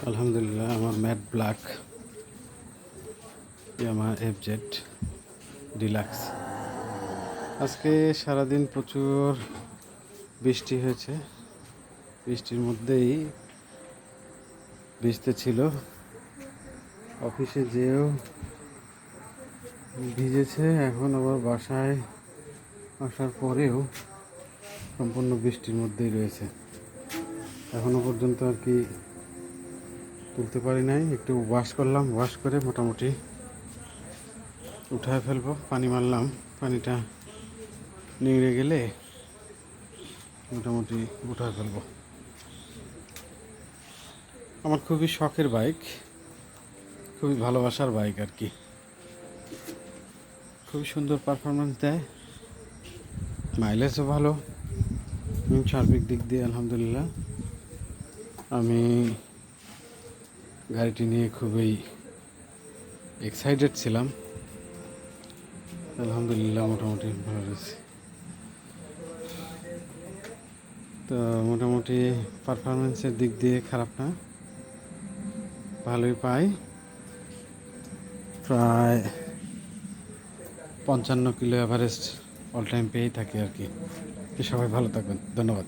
আলহামদুলিল্লাহ আমার matte black Yamaha FZ deluxe. আজকে সারাদিন প্রচুর বৃষ্টি হয়েছে, বৃষ্টির মধ্যেই ভিজতে ছিল, অফিসে যেও ভিজেছে, এখন আবার বাসায় আসার পরেও সম্পূর্ণ বৃষ্টির মধ্যেই রয়েছে। এখনো পর্যন্ত আর কি তুলতে পারি নাই, একটু ওয়াশ করলাম, ওয়াশ করে মোটামুটি উঠায় ফেলবো। পানি মারলাম, পানিটা নিংড়ে গেলে মোটামুটি উঠায় ফেলবো। আমার খুবই শখের বাইক, খুবই ভালোবাসার বাইক আর কি। খুবই সুন্দর পারফরমেন্স দেয়, মাইলেজও ভালো, সার্বিক দিক দিয়ে আলহামদুলিল্লাহ আমি গাড়িটি নিয়ে খুবই এক্সাইটেড ছিলাম। আলহামদুলিল্লাহ মোটামুটি ভালো রয়েছে। তো মোটামুটি পারফরমেন্সের দিক দিয়ে খারাপ না, ভালোই পাই। প্রায় 55 কিলো অ্যাভারেজ অল টাইম পেয়েই থাকি আর কি। সবাই ভালো থাকবেন, ধন্যবাদ।